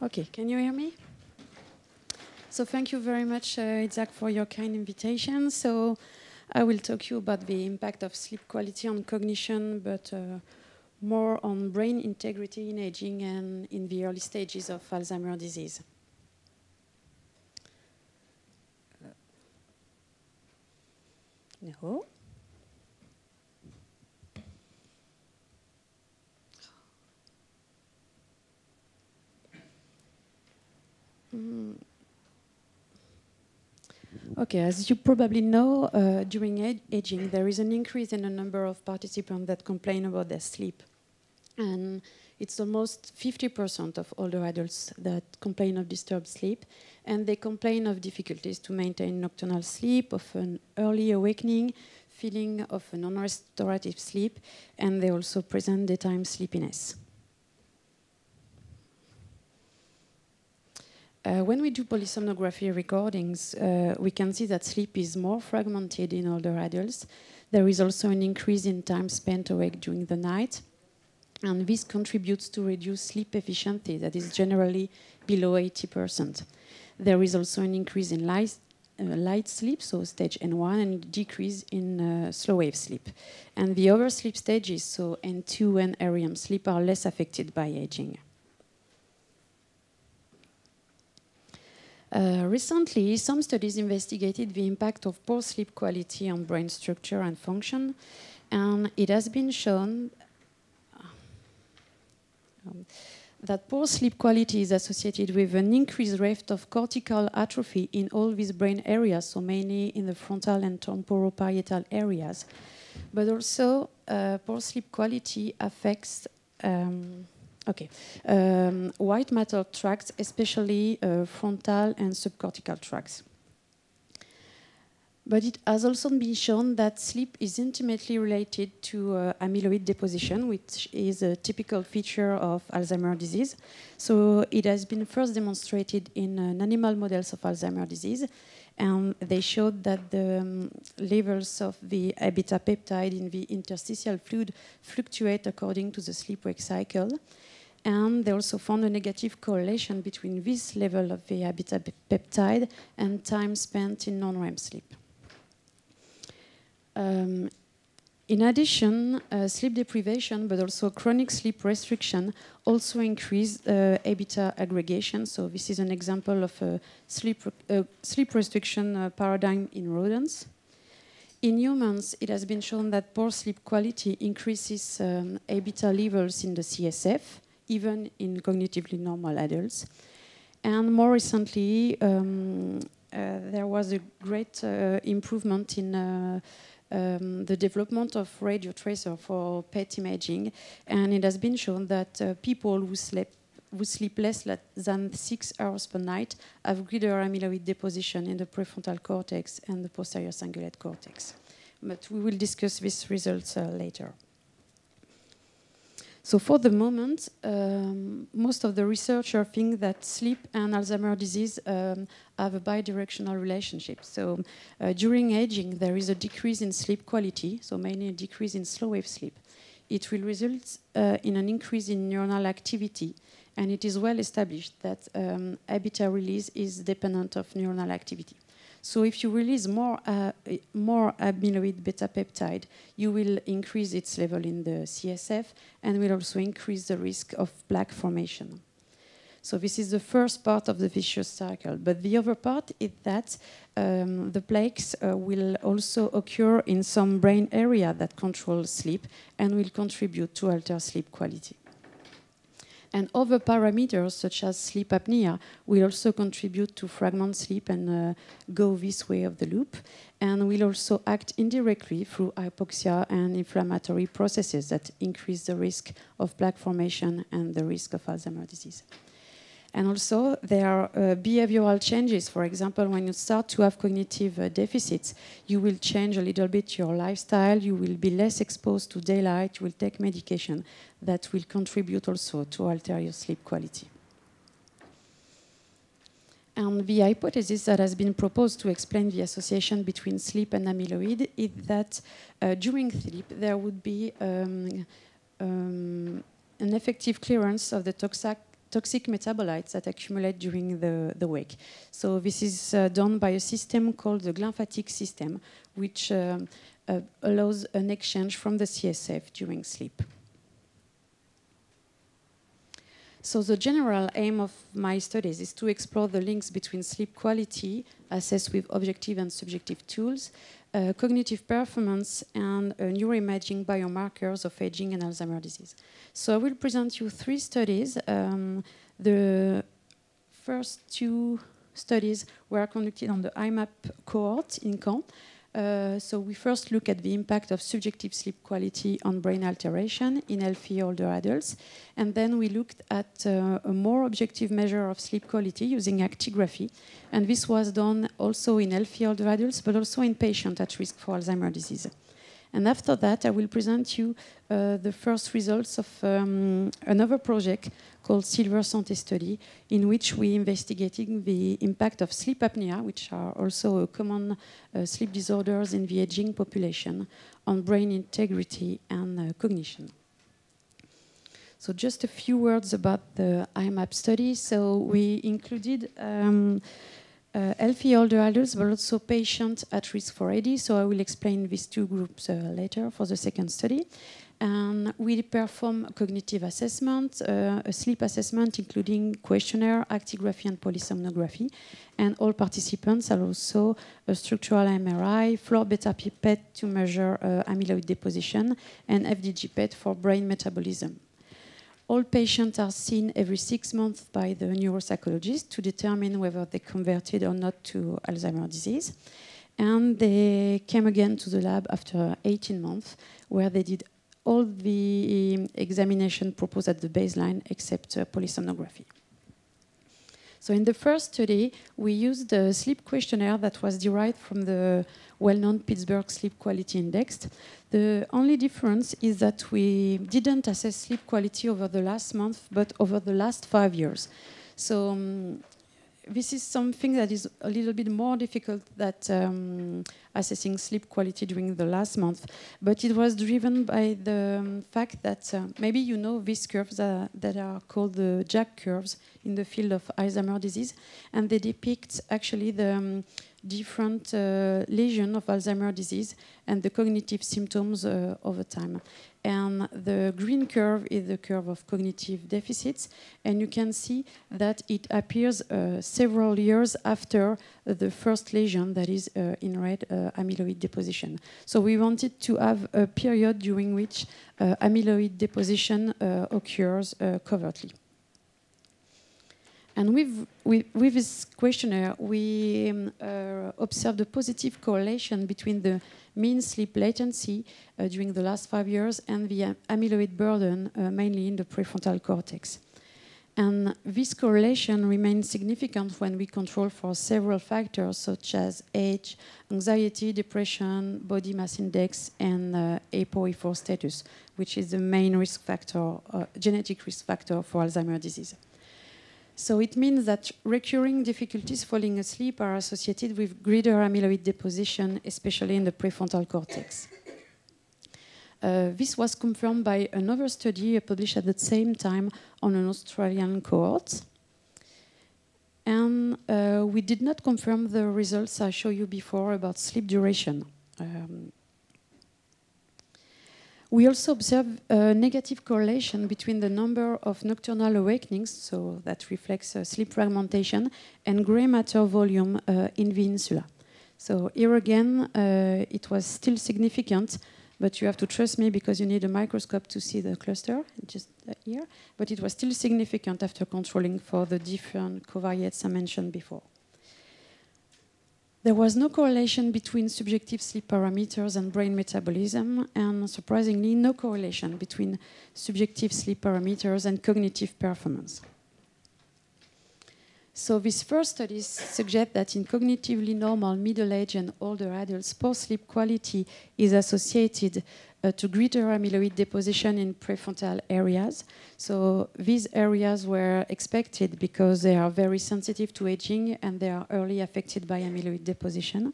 Okay, can you hear me? So thank you very much, Itzhak, for your kind invitation. So I will talk to you about the impact of sleep quality on cognition, but more on brain integrity in aging and in the early stages of Alzheimer's disease. No. Okay, as you probably know, during aging, there is an increase in the number of participants that complain about their sleep. And it's almost 50% of older adults that complain of disturbed sleep. And they complain of difficulties to maintain nocturnal sleep, of an early awakening, feeling of a non-restorative sleep, and they also present daytime sleepiness. When we do polysomnography recordings, we can see that sleep is more fragmented in older adults. There is also an increase in time spent awake during the night, and this contributes to reduced sleep efficiency that is generally below 80%. There is also an increase in light sleep, so stage N1, and decrease in slow wave sleep. And the other sleep stages, so N2 and REM sleep, are less affected by aging. Recently, some studies investigated the impact of poor sleep quality on brain structure and function, and it has been shown that poor sleep quality is associated with an increased rate of cortical atrophy in all these brain areas, so mainly in the frontal and temporoparietal areas. But also, poor sleep quality affects white matter tracts, especially frontal and subcortical tracts. But it has also been shown that sleep is intimately related to amyloid deposition, which is a typical feature of Alzheimer's disease. So it has been first demonstrated in animal models of Alzheimer's disease, and they showed that the levels of the A-beta peptide in the interstitial fluid fluctuate according to the sleep-wake cycle. And they also found a negative correlation between this level of the A-beta peptide and time spent in non-REM sleep. In addition, sleep deprivation, but also chronic sleep restriction, also increase A-beta aggregation. So this is an example of a sleep restriction paradigm in rodents. In humans, it has been shown that poor sleep quality increases A-beta levels in the CSF, even in cognitively normal adults. And more recently, there was a great improvement in the development of radio tracer for PET imaging, and it has been shown that people who sleep less than 6 hours per night have greater amyloid deposition in the prefrontal cortex and the posterior cingulate cortex. But we will discuss these results later. So for the moment, most of the researchers think that sleep and Alzheimer's disease have a bidirectional relationship. So during aging, there is a decrease in sleep quality, so mainly a decrease in slow wave sleep. It will result in an increase in neuronal activity, and it is well established that A-beta release is dependent of neuronal activity. So if you release more amyloid beta peptide, you will increase its level in the CSF and will also increase the risk of plaque formation. So this is the first part of the vicious cycle. But the other part is that the plaques will also occur in some brain area that control sleep and will contribute to alter sleep quality. And other parameters, such as sleep apnea, will also contribute to fragment sleep and go this way of the loop, and will also act indirectly through hypoxia and inflammatory processes that increase the risk of plaque formation and the risk of Alzheimer's disease. And also, there are behavioral changes. For example, when you start to have cognitive deficits, you will change a little bit your lifestyle, you will be less exposed to daylight, you will take medication that will contribute also to alter your sleep quality. And the hypothesis that has been proposed to explain the association between sleep and amyloid is that during sleep, there would be an effective clearance of the toxic metabolites that accumulate during the wake. So this is done by a system called the glymphatic system, which allows an exchange from the CSF during sleep. So the general aim of my studies is to explore the links between sleep quality, assessed with objective and subjective tools, cognitive performance, and neuroimaging biomarkers of aging and Alzheimer's disease. So I will present you 3 studies. The first 2 studies were conducted on the IMAP cohort in Caen. So we first look at the impact of subjective sleep quality on brain alteration in healthy older adults. And then we looked at a more objective measure of sleep quality using actigraphy. And this was done also in healthy older adults, but also in patients at risk for Alzheimer's disease. And after that, I will present you the first results of another project called Silver Santé Study, in which we investigating the impact of sleep apnea, which are also common sleep disorders in the aging population, on brain integrity and cognition. So just a few words about the IMAP study. So we included healthy older adults, but also patients at risk for AD. So I will explain these 2 groups later for the second study. And we perform cognitive assessment, a sleep assessment, including questionnaire, actigraphy, and polysomnography. And all participants are also a structural MRI, floor beta PET to measure amyloid deposition, and FDG PET for brain metabolism. All patients are seen every 6 months by the neuropsychologist to determine whether they converted or not to Alzheimer's disease. And they came again to the lab after 18 months, where they did all the examination proposed at the baseline except polysomnography. So in the first study, we used a sleep questionnaire that was derived from the well-known Pittsburgh Sleep Quality Index. The only difference is that we didn't assess sleep quality over the last month, but over the last 5 years. So this is something that is a little bit more difficult than assessing sleep quality during the last month. But it was driven by the fact that maybe you know these curves that are called the Jack curves in the field of Alzheimer's disease. And they depict actually the different lesions of Alzheimer's disease and the cognitive symptoms over time. And the green curve is the curve of cognitive deficits. And you can see that it appears several years after the first lesion, that is in red, amyloid deposition. So we wanted to have a period during which amyloid deposition occurs covertly. And with this questionnaire, we observed a positive correlation between the mean sleep latency during the last 5 years and the amyloid burden, mainly in the prefrontal cortex. And this correlation remains significant when we control for several factors such as age, anxiety, depression, body mass index, and ApoE4 status, which is the main risk factor, genetic risk factor for Alzheimer's disease. So it means that recurring difficulties falling asleep are associated with greater amyloid deposition, especially in the prefrontal cortex. This was confirmed by another study published at the same time on an Australian cohort. And we did not confirm the results I showed you before about sleep duration. We also observe a negative correlation between the number of nocturnal awakenings, so that reflects sleep fragmentation, and gray matter volume in the insula. So here again, it was still significant, but you have to trust me because you need a microscope to see the cluster, just here. But it was still significant after controlling for the different covariates I mentioned before. There was no correlation between subjective sleep parameters and brain metabolism, and surprisingly, no correlation between subjective sleep parameters and cognitive performance. So these first studies suggest that in cognitively normal middle-aged and older adults, poor sleep quality is associated to greater amyloid deposition in prefrontal areas. So these areas were expected because they are very sensitive to aging and they are early affected by amyloid deposition,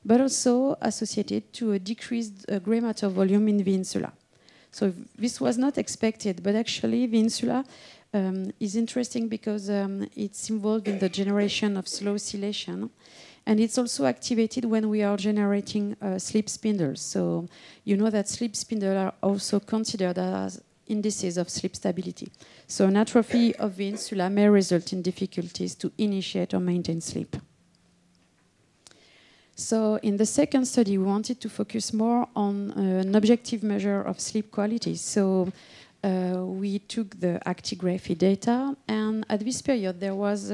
but also associated to a decreased gray matter volume in the insula. So this was not expected, but actually the insula is interesting because it's involved in the generation of slow oscillation. And it's also activated when we are generating sleep spindles. So you know that sleep spindles are also considered as indices of sleep stability. So an atrophy of the insula may result in difficulties to initiate or maintain sleep. So in the second study, we wanted to focus more on an objective measure of sleep quality. So we took the actigraphy data, and at this period there was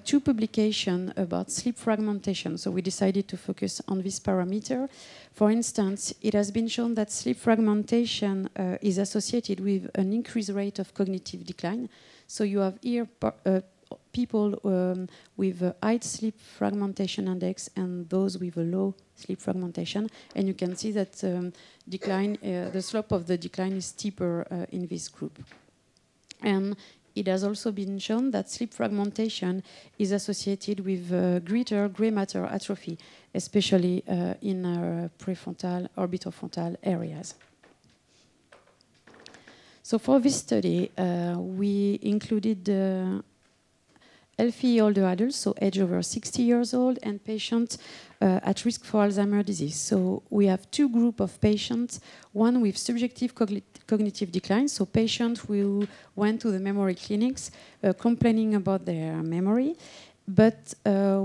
two publications about sleep fragmentation. So we decided to focus on this parameter. For instance, it has been shown that sleep fragmentation is associated with an increased rate of cognitive decline. So you have here people with a high sleep fragmentation index and those with a low sleep fragmentation, and you can see that the slope of the decline is steeper in this group. And it has also been shown that sleep fragmentation is associated with greater gray matter atrophy, especially in prefrontal, orbitofrontal areas. So for this study, we included healthy older adults, so age over 60 years old, and patients at risk for Alzheimer's disease. So we have two groups of patients, one with subjective cognitive decline, so patients who went to the memory clinics complaining about their memory, but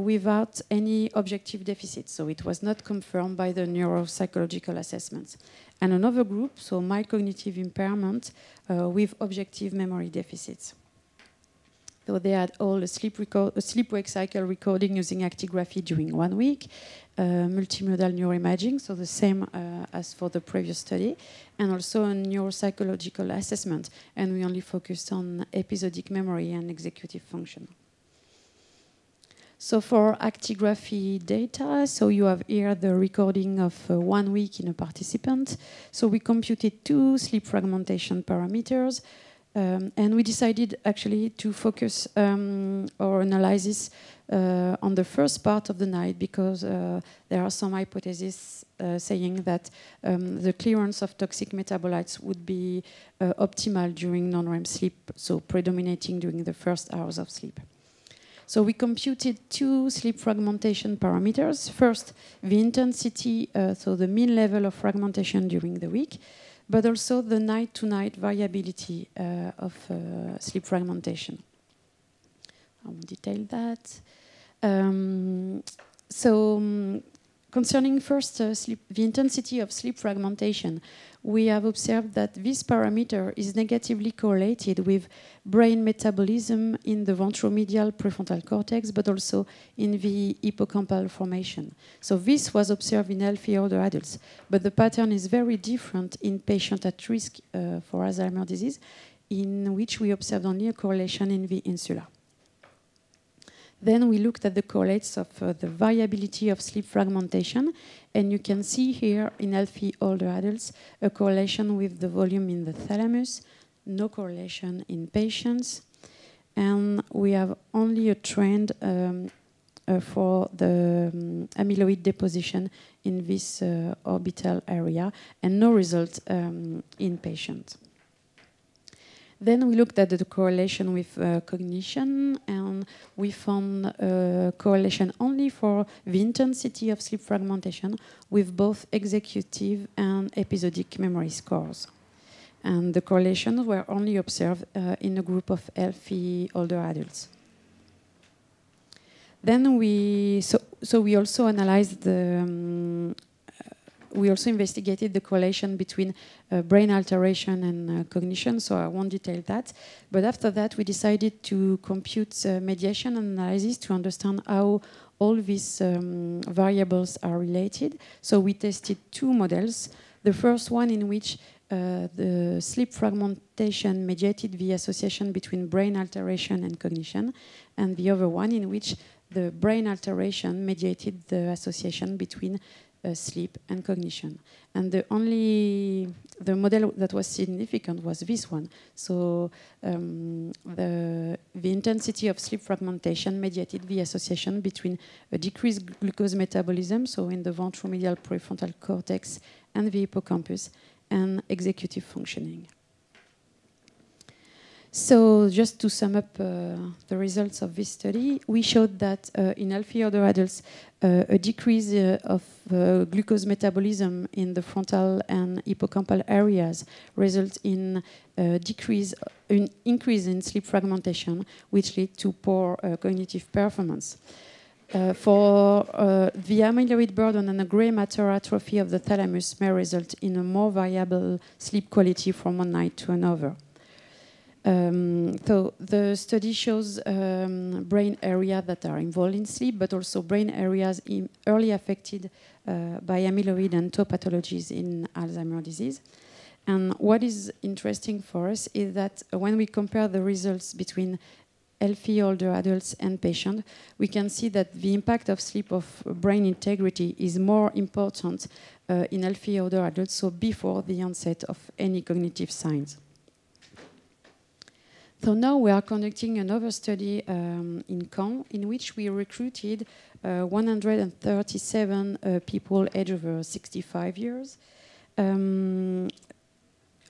without any objective deficit. So it was not confirmed by the neuropsychological assessments. And another group, so mild cognitive impairment with objective memory deficits. So they had all a sleep-wake cycle recording using actigraphy during 1 week, multimodal neuroimaging, so the same as for the previous study, and also a neuropsychological assessment. And we only focused on episodic memory and executive function. So for actigraphy data, so you have here the recording of 1 week in a participant. So we computed two sleep fragmentation parameters. And we decided actually to focus our analysis on the first part of the night because there are some hypotheses saying that the clearance of toxic metabolites would be optimal during non-REM sleep, so predominating during the first hours of sleep. So we computed two sleep fragmentation parameters. First, the intensity, so the mean level of fragmentation during the week, but also the night-to-night variability of sleep fragmentation. I won't detail that. Concerning first the intensity of sleep fragmentation, we have observed that this parameter is negatively correlated with brain metabolism in the ventromedial prefrontal cortex, but also in the hippocampal formation. So this was observed in healthy older adults, but the pattern is very different in patients at risk for Alzheimer's disease, in which we observed only a correlation in the insula. Then we looked at the correlates of the variability of sleep fragmentation, and you can see here in healthy older adults a correlation with the volume in the thalamus, no correlation in patients, and we have only a trend for the amyloid deposition in this orbital area, and no result in patients. Then we looked at the correlation with cognition, and we found a correlation only for the intensity of sleep fragmentation with both executive and episodic memory scores. And the correlations were only observed in a group of healthy older adults. Then we also analyzed we also investigated the correlation between brain alteration and cognition, so I won't detail that. But after that, we decided to compute mediation analysis to understand how all these variables are related. So we tested two models. The first one in which the sleep fragmentation mediated the association between brain alteration and cognition, and the other one in which the brain alteration mediated the association between sleep and cognition. And the model that was significant was this one. So the intensity of sleep fragmentation mediated the association between a decreased glucose metabolism, so in the ventromedial prefrontal cortex and the hippocampus, and executive functioning. So just to sum up the results of this study, we showed that in healthy older adults, a decrease of glucose metabolism in the frontal and hippocampal areas results in an increase in sleep fragmentation, which lead to poor cognitive performance. For the amyloid burden and the gray matter atrophy of the thalamus may result in a more variable sleep quality from one night to another. So the study shows brain areas that are involved in sleep, but also brain areas early affected by amyloid and tau pathologies in Alzheimer's disease. And what is interesting for us is that when we compare the results between healthy older adults and patients, we can see that the impact of sleep of brain integrity is more important in healthy older adults, so before the onset of any cognitive signs. So now we are conducting another study in Caen, in which we recruited 137 people aged over 65 years.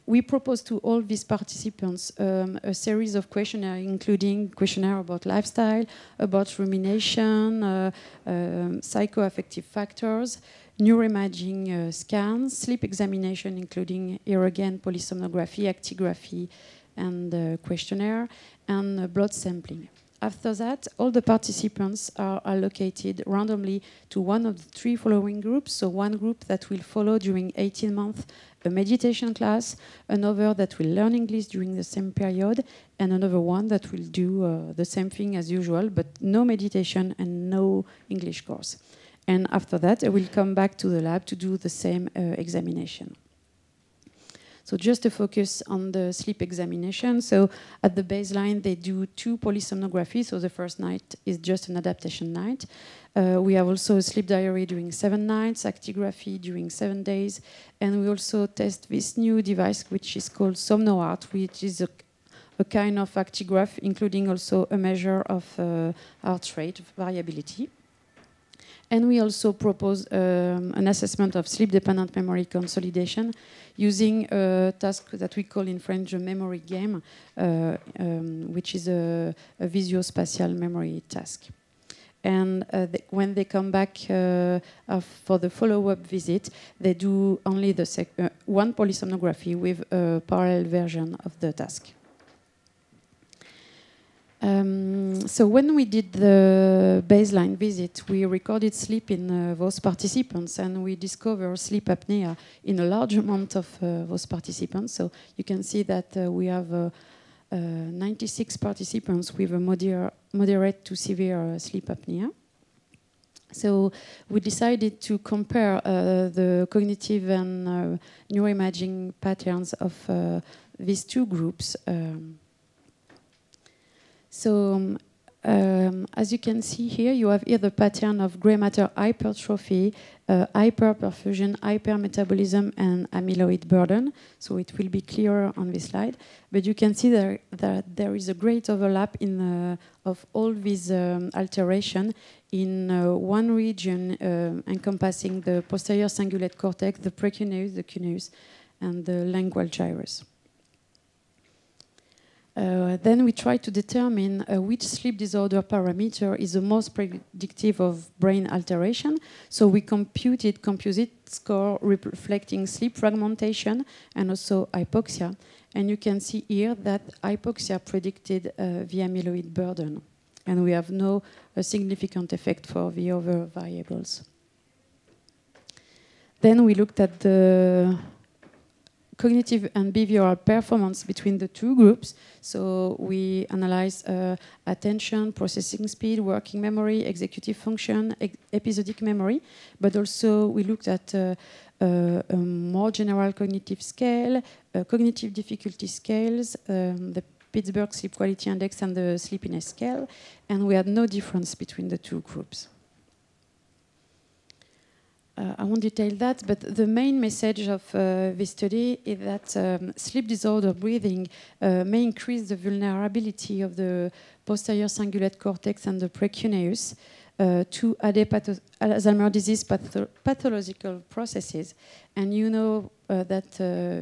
We proposed to all these participants a series of questionnaires, including questionnaire about lifestyle, about rumination, psychoaffective factors, neuroimaging scans, sleep examination, including here again polysomnography, actigraphy, and questionnaire, and blood sampling. After that, all the participants are allocated randomly to one of the three following groups. So one group that will follow during 18 months a meditation class, another that will learn English during the same period, and another one that will do the same thing as usual, but no meditation and no English course. And after that, I will come back to the lab to do the same examination. So just to focus on the sleep examination. So at the baseline, they do 2 polysomnographies. So the first night is just an adaptation night. We have also a sleep diary during 7 nights, actigraphy during 7 days. And we also test this new device, which is called SomnoHeart, which is a kind of actigraph, including also a measure of heart rate variability. And we also propose an assessment of sleep-dependent memory consolidation using a task that we call in French a memory game, which is a visuospatial memory task. And when they come back for the follow-up visit, they do only the one polysomnography with a parallel version of the task. So when we did the baseline visit, we recorded sleep in those participants, and we discovered sleep apnea in a large amount of those participants. So you can see that we have 96 participants with a moderate to severe sleep apnea. So we decided to compare the cognitive and neuroimaging patterns of these two groups. So as you can see here, you have here the pattern of gray matter hypertrophy, hyperperfusion, hypermetabolism, and amyloid burden. So it will be clearer on this slide. But you can see that there is a great overlap of all these alterations in one region encompassing the posterior cingulate cortex, the precuneus, the cuneus, and the lingual gyrus. Then we try to determine which sleep disorder parameter is the most predictive of brain alteration. So we computed composite score reflecting sleep fragmentation and also hypoxia. And you can see here that hypoxia predicted the amyloid burden. And we have no significant effect for the other variables. Then we looked at the cognitive and behavioral performance between the two groups. So we analyze attention, processing speed, working memory, executive function, episodic memory, but also we looked at a more general cognitive scale, cognitive difficulty scales, the Pittsburgh Sleep Quality Index and the sleepiness scale, and we had no difference between the two groups. I won't detail that, but the main message of this study is that sleep disorder breathing may increase the vulnerability of the posterior cingulate cortex and the precuneus to Alzheimer's disease pathological processes. And you know that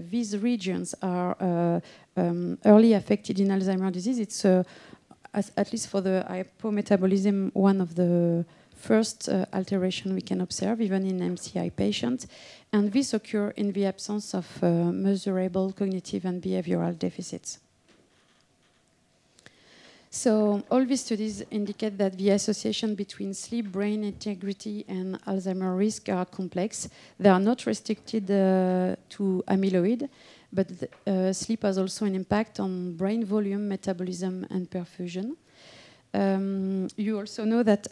these regions are early affected in Alzheimer's disease. It's at least for the hypometabolism, one of the first alteration we can observe, even in MCI patients. And this occurs in the absence of measurable cognitive and behavioral deficits. So all these studies indicate that the association between sleep, brain integrity, and Alzheimer's risk are complex. They are not restricted to amyloid, but sleep has also an impact on brain volume, metabolism, and perfusion. You also know that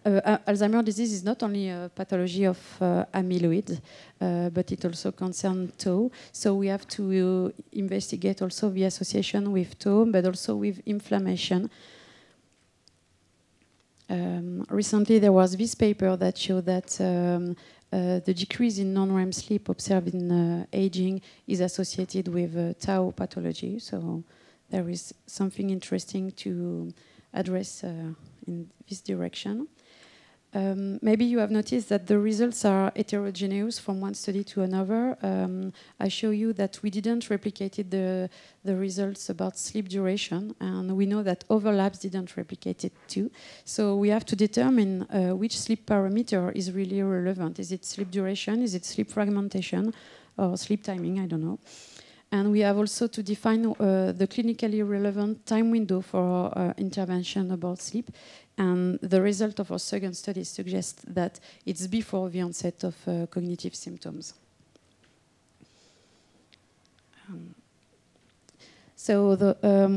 Alzheimer's disease is not only a pathology of amyloid, but it also concerns tau. So we have to investigate also the association with tau, but also with inflammation. Recently, there was this paper that showed that the decrease in non-REM sleep observed in aging is associated with tau pathology. So there is something interesting to address in this direction. Maybe you have noticed that the results are heterogeneous from one study to another. I show you that we didn't replicate the results about sleep duration, and we know that overlaps didn't replicate it too. So we have to determine which sleep parameter is really relevant. Is it sleep duration? Is it sleep fragmentation? Or sleep timing? I don't know. And we have also to define the clinically relevant time window for intervention about sleep. And the result of our second study suggests that it's before the onset of cognitive symptoms. So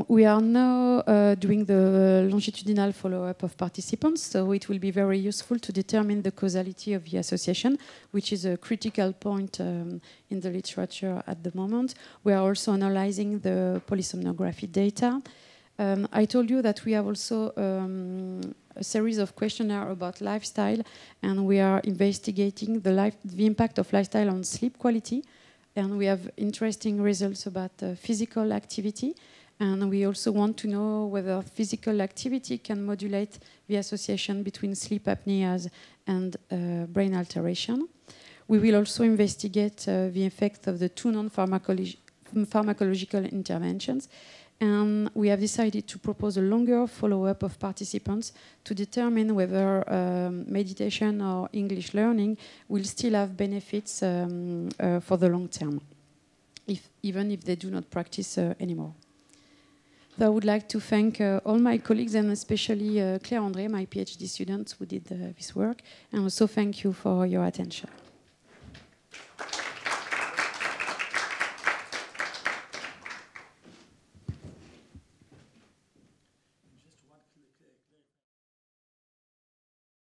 we are now doing the longitudinal follow-up of participants, so it will be very useful to determine the causality of the association, which is a critical point in the literature at the moment. We are also analyzing the polysomnography data. I told you that we have also a series of questionnaires about lifestyle, and we are investigating the impact of lifestyle on sleep quality. And we have interesting results about physical activity. And we also want to know whether physical activity can modulate the association between sleep apneas and brain alteration. We will also investigate the effect of the two non-pharmacological interventions. And we have decided to propose a longer follow-up of participants to determine whether meditation or English learning will still have benefits for the long term, even if they do not practice anymore. So I would like to thank all my colleagues, and especially Claire André, my PhD student who did this work, and also thank you for your attention.